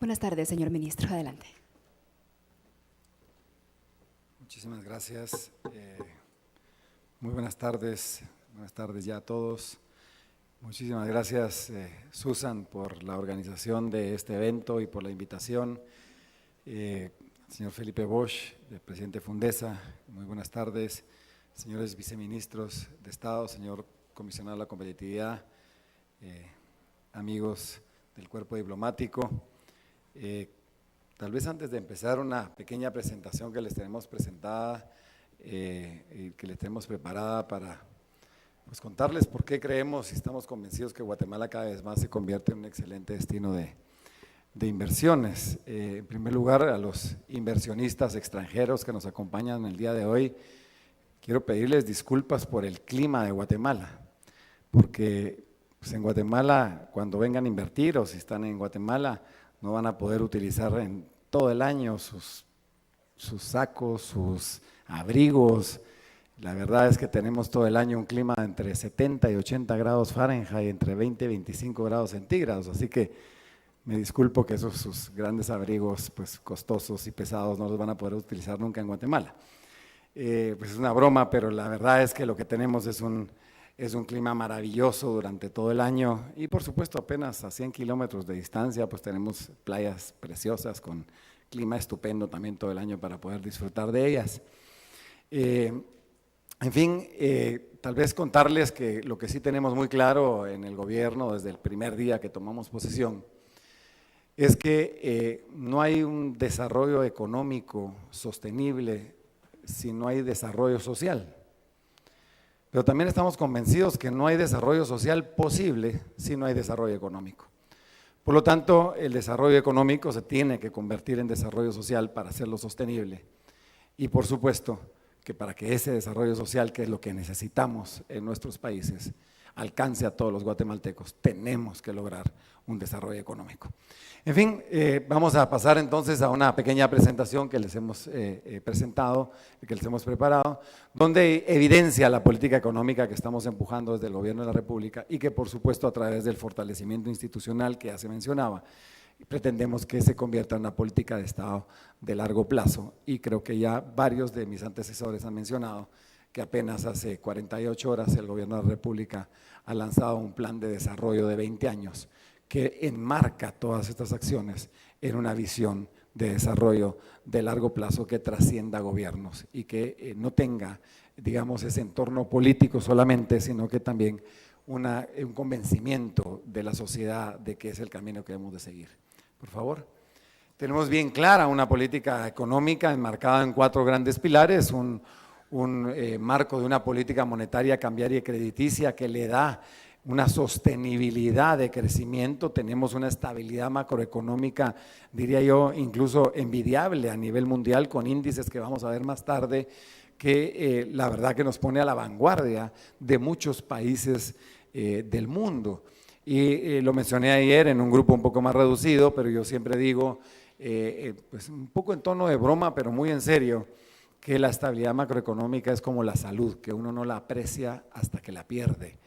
Buenas tardes, señor ministro. Adelante. Muchísimas gracias. Muy buenas tardes ya a todos. Muchísimas gracias, Susan, por la organización de este evento y por la invitación. Señor Felipe Bosch, el presidente Fundesa, muy buenas tardes. Señores viceministros de Estado, señor comisionado a la competitividad, amigos del cuerpo diplomático. Tal vez antes de empezar una pequeña presentación que les tenemos presentada y que les tenemos preparada para contarles por qué creemos y estamos convencidos que Guatemala cada vez más se convierte en un excelente destino de inversiones. En primer lugar, a los inversionistas extranjeros que nos acompañan el día de hoy, quiero pedirles disculpas por el clima de Guatemala, porque en Guatemala, cuando vengan a invertir o si están en Guatemala, no van a poder utilizar en todo el año sus sacos, sus abrigos. La verdad es que tenemos todo el año un clima entre 70 y 80 grados Fahrenheit, entre 20 y 25 grados centígrados, así que me disculpo que sus grandes abrigos costosos y pesados no los van a poder utilizar nunca en Guatemala. Es una broma, pero la verdad es que lo que tenemos es un clima maravilloso durante todo el año y por supuesto apenas a 100 kilómetros de distancia pues tenemos playas preciosas con clima estupendo también todo el año para poder disfrutar de ellas. En fin, tal vez contarles que lo que sí tenemos muy claro en el gobierno desde el primer día que tomamos posesión es que no hay un desarrollo económico sostenible si no hay desarrollo social. Pero también estamos convencidos que no hay desarrollo social posible si no hay desarrollo económico. Por lo tanto, el desarrollo económico se tiene que convertir en desarrollo social para hacerlo sostenible. Y por supuesto que para que ese desarrollo social, que es lo que necesitamos en nuestros países, alcance a todos los guatemaltecos, tenemos que lograr un desarrollo económico. En fin, vamos a pasar entonces a una pequeña presentación que les hemos presentado, que les hemos preparado, donde evidencia la política económica que estamos empujando desde el Gobierno de la República y que por supuesto a través del fortalecimiento institucional que ya se mencionaba, pretendemos que se convierta en una política de Estado de largo plazo y creo que ya varios de mis antecesores han mencionado que apenas hace 48 horas el Gobierno de la República ha lanzado un plan de desarrollo de 20 años que enmarca todas estas acciones en una visión de desarrollo de largo plazo que trascienda gobiernos y que no tenga, digamos, ese entorno político solamente, sino que también un convencimiento de la sociedad de que es el camino que debemos de seguir. Por favor. Tenemos bien clara una política económica enmarcada en 4 grandes pilares, un marco de una política monetaria cambiaria y crediticia que le da una sostenibilidad de crecimiento, tenemos una estabilidad macroeconómica, diría yo, incluso envidiable a nivel mundial con índices que vamos a ver más tarde, que la verdad que nos pone a la vanguardia de muchos países del mundo. Y lo mencioné ayer en un grupo un poco más reducido, pero yo siempre digo, pues un poco en tono de broma, pero muy en serio, que la estabilidad macroeconómica es como la salud, que uno no la aprecia hasta que la pierde.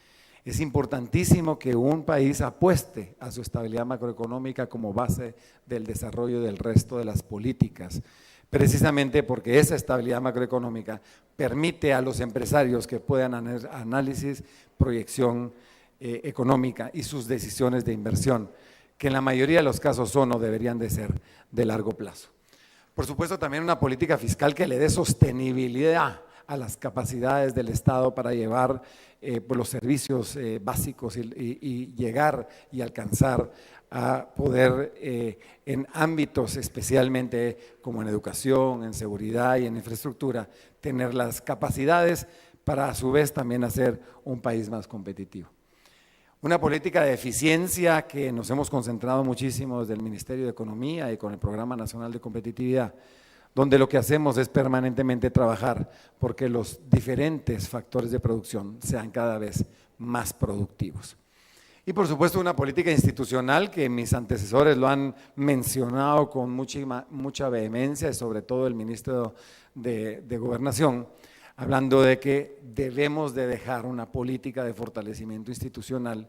Es importantísimo que un país apueste a su estabilidad macroeconómica como base del desarrollo del resto de las políticas, precisamente porque esa estabilidad macroeconómica permite a los empresarios que puedan hacer análisis, proyección económica y sus decisiones de inversión, que en la mayoría de los casos son o deberían de ser de largo plazo. Por supuesto, también una política fiscal que le dé sostenibilidad a las capacidades del Estado para llevar los servicios básicos y llegar y alcanzar a poder en ámbitos especialmente como en educación, en seguridad y en infraestructura, tener las capacidades para a su vez también hacer un país más competitivo. Una política de eficiencia que nos hemos concentrado muchísimo desde el Ministerio de Economía y con el Programa Nacional de Competitividad, donde lo que hacemos es permanentemente trabajar porque los diferentes factores de producción sean cada vez más productivos. Y por supuesto una política institucional que mis antecesores lo han mencionado con mucha vehemencia, y sobre todo el ministro de Gobernación, hablando de que debemos de dejar una política de fortalecimiento institucional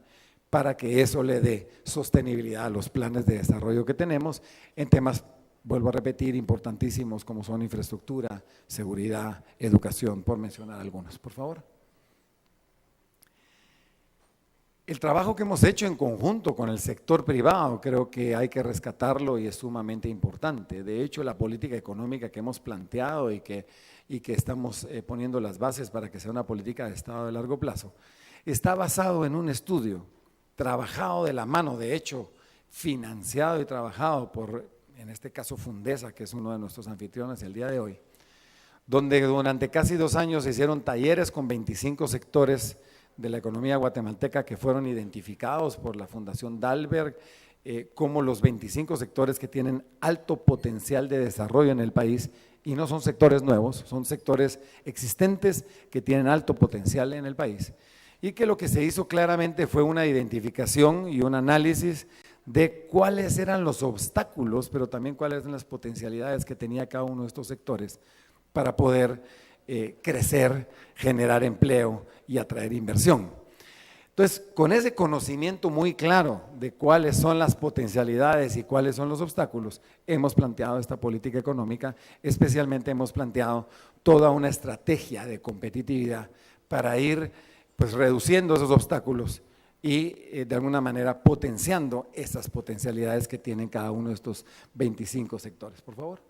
para que eso le dé sostenibilidad a los planes de desarrollo que tenemos en temas, vuelvo a repetir, importantísimos como son infraestructura, seguridad, educación, por mencionar algunos. Por favor. El trabajo que hemos hecho en conjunto con el sector privado creo que hay que rescatarlo y es sumamente importante. De hecho, la política económica que hemos planteado y que estamos poniendo las bases para que sea una política de Estado de largo plazo, está basado en un estudio trabajado de la mano, de hecho, financiado y trabajado por, en este caso, Fundesa, que es uno de nuestros anfitriones el día de hoy, donde durante casi 2 años se hicieron talleres con 25 sectores de la economía guatemalteca que fueron identificados por la Fundación Dalberg como los 25 sectores que tienen alto potencial de desarrollo en el país, y no son sectores nuevos, son sectores existentes que tienen alto potencial en el país, y que lo que se hizo claramente fue una identificación y un análisis de cuáles eran los obstáculos, pero también cuáles eran las potencialidades que tenía cada uno de estos sectores para poder crecer, generar empleo y atraer inversión. Entonces, con ese conocimiento muy claro de cuáles son las potencialidades y cuáles son los obstáculos, hemos planteado esta política económica, especialmente hemos planteado toda una estrategia de competitividad para ir pues reduciendo esos obstáculos y de alguna manera potenciando esas potencialidades que tienen cada uno de estos 25 sectores. Por favor.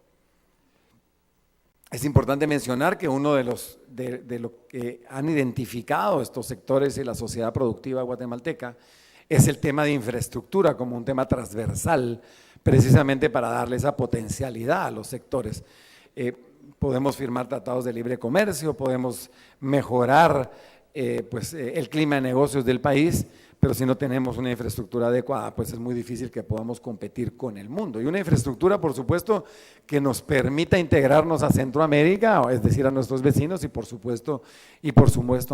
Es importante mencionar que uno de lo que han identificado estos sectores y la sociedad productiva guatemalteca es el tema de infraestructura como un tema transversal, precisamente para darle esa potencialidad a los sectores. Podemos firmar tratados de libre comercio, podemos mejorar el clima de negocios del país, pero si no tenemos una infraestructura adecuada, pues es muy difícil que podamos competir con el mundo. Y una infraestructura, por supuesto, que nos permita integrarnos a Centroamérica, es decir, a nuestros vecinos y por supuesto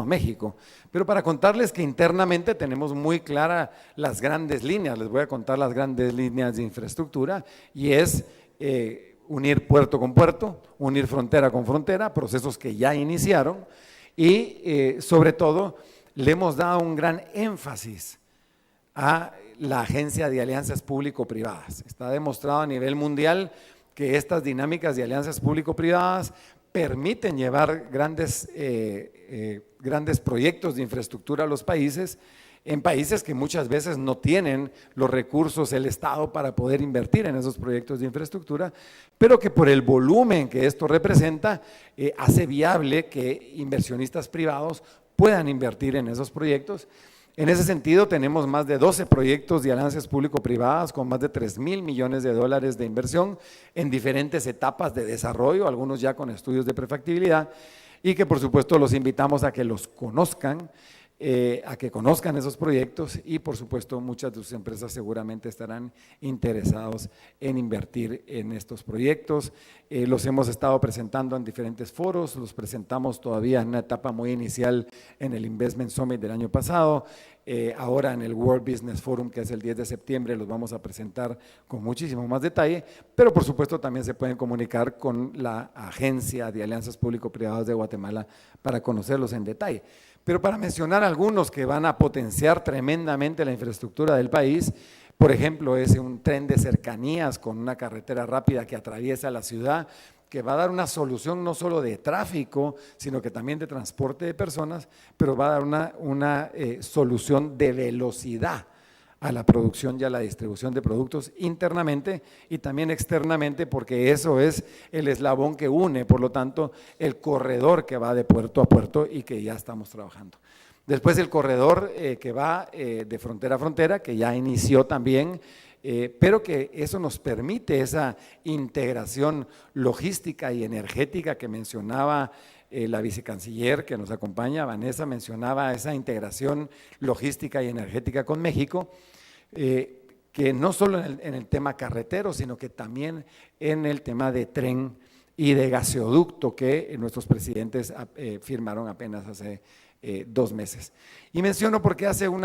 a México. Pero para contarles que internamente tenemos muy claras las grandes líneas, les voy a contar las grandes líneas de infraestructura, y es unir puerto con puerto, unir frontera con frontera, procesos que ya iniciaron, y sobre todo le hemos dado un gran énfasis a la Agencia de Alianzas Público-Privadas. Está demostrado a nivel mundial que estas dinámicas de alianzas público-privadas permiten llevar grandes proyectos de infraestructura a los países, en países que muchas veces no tienen los recursos el Estado para poder invertir en esos proyectos de infraestructura, pero que por el volumen que esto representa hace viable que inversionistas privados puedan invertir en esos proyectos. En ese sentido, tenemos más de 12 proyectos de alianzas público-privadas con más de 3,000 millones de dólares de inversión en diferentes etapas de desarrollo, algunos ya con estudios de prefactibilidad, y que por supuesto los invitamos a que los conozcan, a que conozcan esos proyectos, y por supuesto muchas de sus empresas seguramente estarán interesados en invertir en estos proyectos. Los hemos estado presentando en diferentes foros, los presentamos todavía en una etapa muy inicial en el Investment Summit del año pasado, ahora en el World Business Forum, que es el 10 de septiembre, los vamos a presentar con muchísimo más detalle, pero por supuesto también se pueden comunicar con la Agencia de Alianzas Público-Privadas de Guatemala para conocerlos en detalle. Pero para mencionar algunos que van a potenciar tremendamente la infraestructura del país, por ejemplo, es un tren de cercanías con una carretera rápida que atraviesa la ciudad, que va a dar una solución no solo de tráfico, sino que también de transporte de personas, pero va a dar una solución de velocidad a la producción y a la distribución de productos internamente y también externamente, porque eso es el eslabón que une, por lo tanto, el corredor que va de puerto a puerto y que ya estamos trabajando. Después el corredor que va de frontera a frontera, que ya inició también, pero que eso nos permite esa integración logística y energética que mencionaba la vicecanciller que nos acompaña, Vanessa, mencionaba esa integración logística y energética con México, que no solo en el tema carretero, sino que también en el tema de tren y de gaseoducto que nuestros presidentes firmaron apenas hace 2 meses. Y menciono porque hace un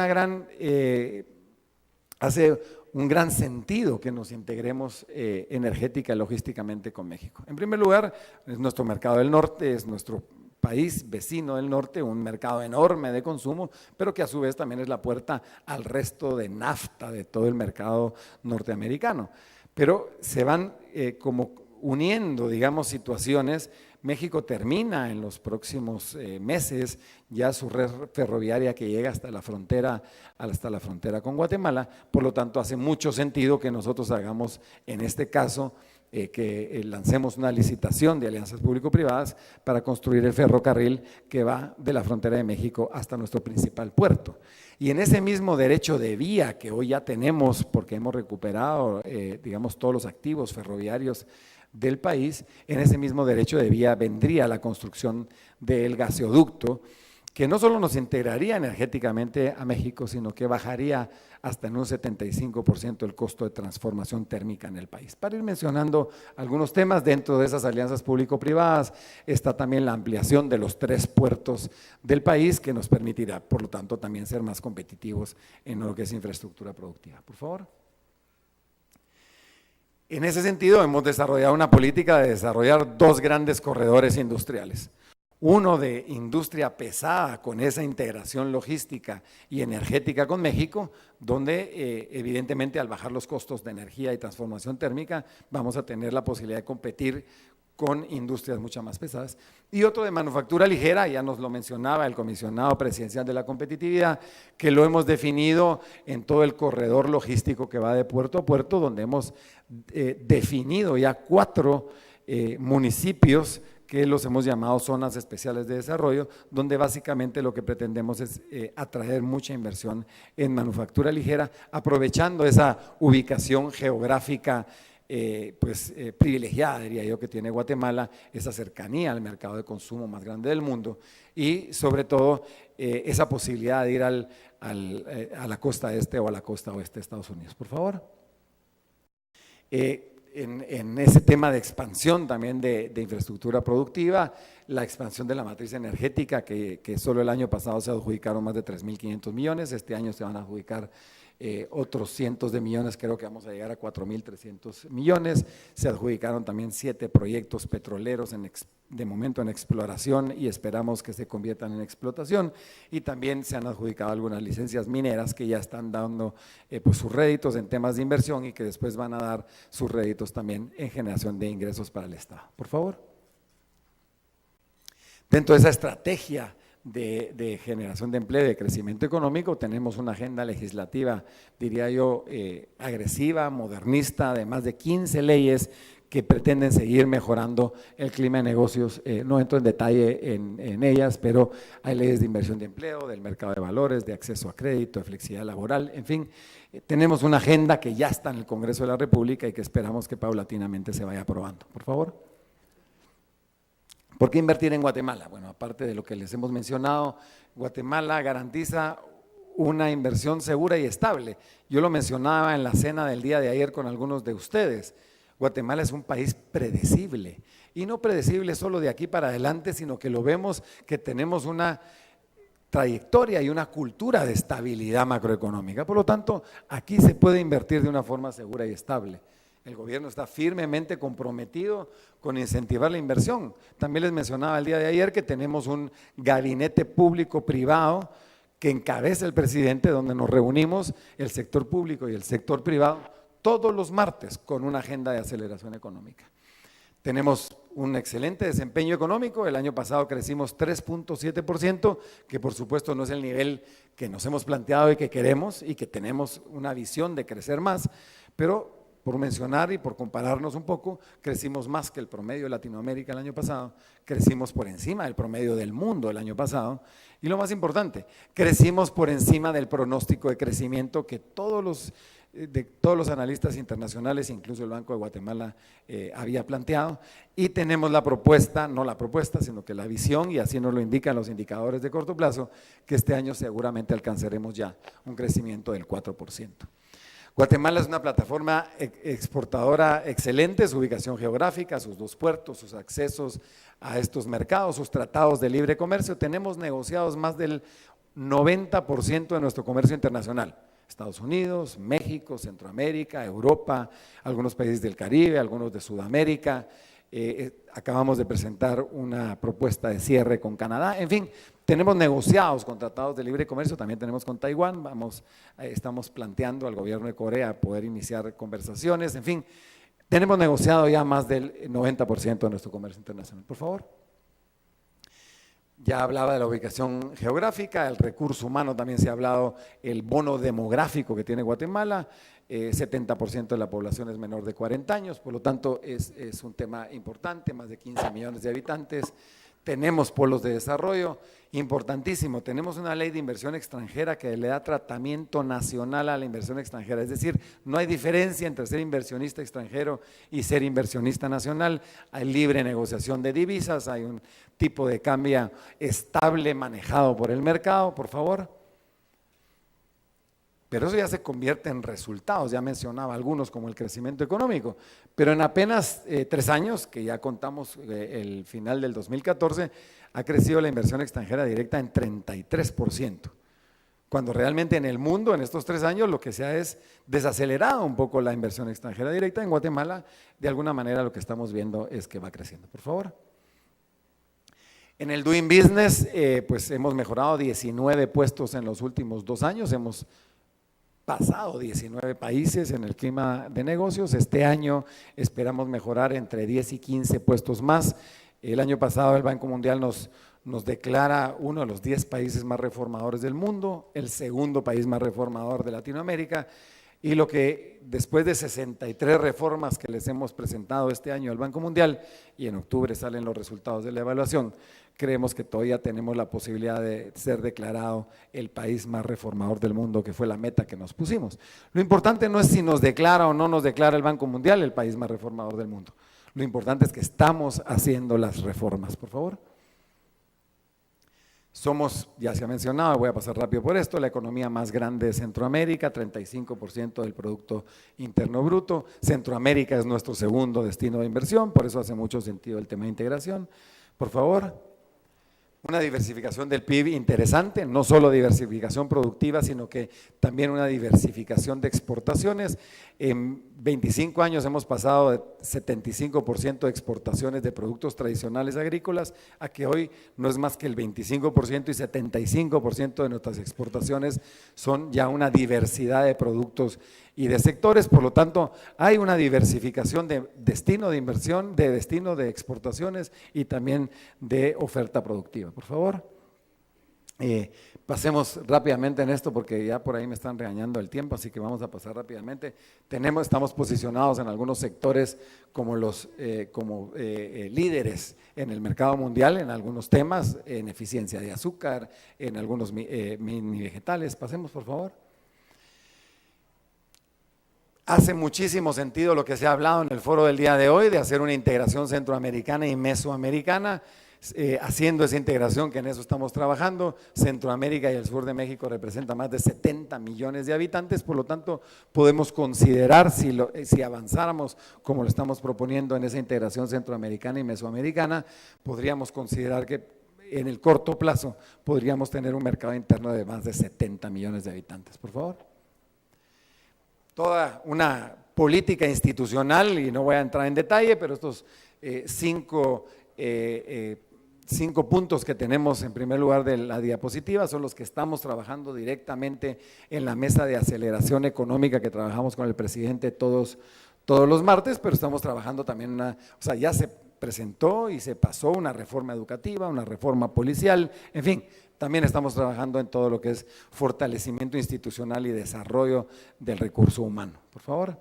gran sentido que nos integremos energética y logísticamente con México. En primer lugar, es nuestro mercado del norte, es nuestro país vecino del norte, un mercado enorme de consumo, pero que a su vez también es la puerta al resto de NAFTA de todo el mercado norteamericano. Pero se van como uniendo, digamos, situaciones. México termina en los próximos meses ya su red ferroviaria que llega hasta la frontera con Guatemala, por lo tanto hace mucho sentido que nosotros hagamos en este caso que lancemos una licitación de alianzas público-privadas para construir el ferrocarril que va de la frontera de México hasta nuestro principal puerto. Y en ese mismo derecho de vía que hoy ya tenemos, porque hemos recuperado, digamos, todos los activos ferroviarios del país, en ese mismo derecho de vía vendría la construcción del gaseoducto, que no solo nos integraría energéticamente a México, sino que bajaría hasta en un 75% el costo de transformación térmica en el país. Para ir mencionando algunos temas, dentro de esas alianzas público-privadas está también la ampliación de los 3 puertos del país, que nos permitirá, por lo tanto, también ser más competitivos en lo que es infraestructura productiva. Por favor. En ese sentido, hemos desarrollado una política de desarrollar 2 grandes corredores industriales. Uno de industria pesada con esa integración logística y energética con México, donde evidentemente al bajar los costos de energía y transformación térmica vamos a tener la posibilidad de competir con industrias mucho más pesadas. Y otro de manufactura ligera, ya nos lo mencionaba el comisionado presidencial de la competitividad, que lo hemos definido en todo el corredor logístico que va de puerto a puerto, donde hemos definido ya 4 municipios que los hemos llamado zonas especiales de desarrollo, donde básicamente lo que pretendemos es atraer mucha inversión en manufactura ligera, aprovechando esa ubicación geográfica privilegiada, diría yo, que tiene Guatemala, esa cercanía al mercado de consumo más grande del mundo y sobre todo esa posibilidad de ir a la costa este o a la costa oeste de Estados Unidos. Por favor. En ese tema de expansión también de infraestructura productiva, la expansión de la matriz energética, que solo el año pasado se adjudicaron más de 3.500 millones, este año se van a adjudicar otros cientos de millones, creo que vamos a llegar a 4.300 millones, se adjudicaron también 7 proyectos petroleros de momento en exploración y esperamos que se conviertan en explotación y también se han adjudicado algunas licencias mineras que ya están dando pues sus réditos en temas de inversión y que después van a dar sus réditos también en generación de ingresos para el Estado. Por favor. Dentro de esa estrategia de generación de empleo y de crecimiento económico, tenemos una agenda legislativa, diría yo, agresiva, modernista, de más de 15 leyes que pretenden seguir mejorando el clima de negocios. No entro en detalle en ellas, pero hay leyes de inversión de empleo, del mercado de valores, de acceso a crédito, de flexibilidad laboral, en fin, tenemos una agenda que ya está en el Congreso de la República y que esperamos que paulatinamente se vaya aprobando. Por favor. ¿Por qué invertir en Guatemala? Bueno, aparte de lo que les hemos mencionado, Guatemala garantiza una inversión segura y estable. Yo lo mencionaba en la cena del día de ayer con algunos de ustedes. Guatemala es un país predecible, y no predecible solo de aquí para adelante, sino que lo vemos que tenemos una trayectoria y una cultura de estabilidad macroeconómica. Por lo tanto, aquí se puede invertir de una forma segura y estable. El gobierno está firmemente comprometido con incentivar la inversión. También les mencionaba el día de ayer que tenemos un gabinete público-privado que encabeza el presidente, donde nos reunimos el sector público y el sector privado todos los martes con una agenda de aceleración económica. Tenemos un excelente desempeño económico, el año pasado crecimos 3.7%, que por supuesto no es el nivel que nos hemos planteado y que queremos y que tenemos una visión de crecer más, pero por mencionar y por compararnos un poco, crecimos más que el promedio de Latinoamérica el año pasado, crecimos por encima del promedio del mundo el año pasado y lo más importante, crecimos por encima del pronóstico de crecimiento que todos los analistas internacionales, incluso el Banco de Guatemala, había planteado, y tenemos la propuesta, no la propuesta, sino que la visión, y así nos lo indican los indicadores de corto plazo, que este año seguramente alcanzaremos ya un crecimiento del 4%. Guatemala es una plataforma exportadora excelente, su ubicación geográfica, sus 2 puertos, sus accesos a estos mercados, sus tratados de libre comercio. Tenemos negociados más del 90% de nuestro comercio internacional. Estados Unidos, México, Centroamérica, Europa, algunos países del Caribe, algunos de Sudamérica, acabamos de presentar una propuesta de cierre con Canadá, en fin, tenemos negociados con tratados de libre comercio, también tenemos con Taiwán, estamos planteando al gobierno de Corea poder iniciar conversaciones, en fin, tenemos negociado ya más del 90% de nuestro comercio internacional. Por favor. Ya hablaba de la ubicación geográfica, el recurso humano también se ha hablado, el bono demográfico que tiene Guatemala, 70% de la población es menor de 40 años, por lo tanto es un tema importante, más de 15 millones de habitantes. Tenemos polos de desarrollo, importantísimo, tenemos una ley de inversión extranjera que le da tratamiento nacional a la inversión extranjera, es decir, no hay diferencia entre ser inversionista extranjero y ser inversionista nacional, hay libre negociación de divisas, hay un tipo de cambio estable manejado por el mercado, por favor. Pero eso ya se convierte en resultados, ya mencionaba algunos como el crecimiento económico, pero en apenas 3 años, que ya contamos el final del 2014, ha crecido la inversión extranjera directa en 33%, cuando realmente en el mundo en estos 3 años lo que se ha es desacelerado un poco la inversión extranjera directa. En Guatemala de alguna manera lo que estamos viendo es que va creciendo. Por favor. En el Doing Business pues hemos mejorado 19 puestos en los últimos 2 años, hemos pasado 19 países en el clima de negocios. Este año esperamos mejorar entre 10 y 15 puestos más. El año pasado el Banco Mundial nos declara uno de los 10 países más reformadores del mundo, el segundo país más reformador de Latinoamérica, y lo que después de 63 reformas que les hemos presentado este año al Banco Mundial, y en octubre salen los resultados de la evaluación, creemos que todavía tenemos la posibilidad de ser declarado el país más reformador del mundo, que fue la meta que nos pusimos. Lo importante no es si nos declara o no nos declara el Banco Mundial el país más reformador del mundo, lo importante es que estamos haciendo las reformas. Por favor. Somos, ya se ha mencionado, voy a pasar rápido por esto, la economía más grande de Centroamérica, 35% del Producto Interno Bruto. Centroamérica es nuestro segundo destino de inversión, por eso hace mucho sentido el tema de integración. Por favor. Una diversificación del PIB interesante, no solo diversificación productiva, sino que también una diversificación de exportaciones. En 25 años hemos pasado de 75% de exportaciones de productos tradicionales agrícolas a que hoy no es más que el 25% y 75% de nuestras exportaciones son ya una diversidad de productos y de sectores, por lo tanto hay una diversificación de destino de inversión, de destino de exportaciones y también de oferta productiva. Por favor. Pasemos rápidamente en esto porque ya por ahí me están regañando el tiempo, así que vamos a pasar rápidamente. Estamos posicionados en algunos sectores como líderes en el mercado mundial, en algunos temas, en eficiencia de azúcar, en algunos mini vegetales. Pasemos, por favor. Hace muchísimo sentido lo que se ha hablado en el foro del día de hoy de hacer una integración centroamericana y mesoamericana, haciendo esa integración, que en eso estamos trabajando. Centroamérica y el sur de México representan más de 70 millones de habitantes, por lo tanto podemos considerar, si avanzáramos como lo estamos proponiendo en esa integración centroamericana y mesoamericana, podríamos considerar que en el corto plazo podríamos tener un mercado interno de más de 70 millones de habitantes. Por favor. Toda una política institucional, y no voy a entrar en detalle, pero estos 5 puntos que tenemos en primer lugar de la diapositiva son los que estamos trabajando directamente en la mesa de aceleración económica que trabajamos con el presidente todos los martes, pero estamos trabajando también ya se presentó y se pasó una reforma educativa, una reforma policial, en fin. También estamos trabajando en todo lo que es fortalecimiento institucional y desarrollo del recurso humano. Por favor.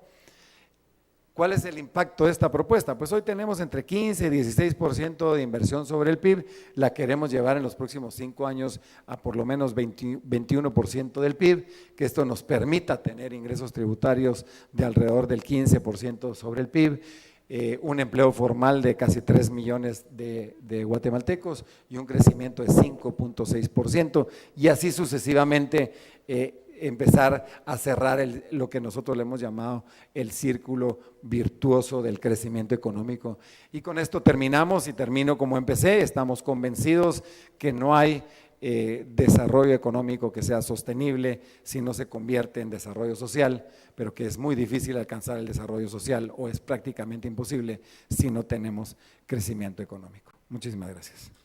¿Cuál es el impacto de esta propuesta? Pues hoy tenemos entre 15 y 16% de inversión sobre el PIB, la queremos llevar en los próximos 5 años a por lo menos 21% del PIB, que esto nos permita tener ingresos tributarios de alrededor del 15% sobre el PIB. Un empleo formal de casi 3 millones de guatemaltecos y un crecimiento de 5.6%, y así sucesivamente empezar a cerrar lo que nosotros le hemos llamado el círculo virtuoso del crecimiento económico. Y con esto terminamos y termino como empecé. Estamos convencidos que no hay desarrollo económico que sea sostenible si no se convierte en desarrollo social, pero que es muy difícil alcanzar el desarrollo social o es prácticamente imposible si no tenemos crecimiento económico. Muchísimas gracias.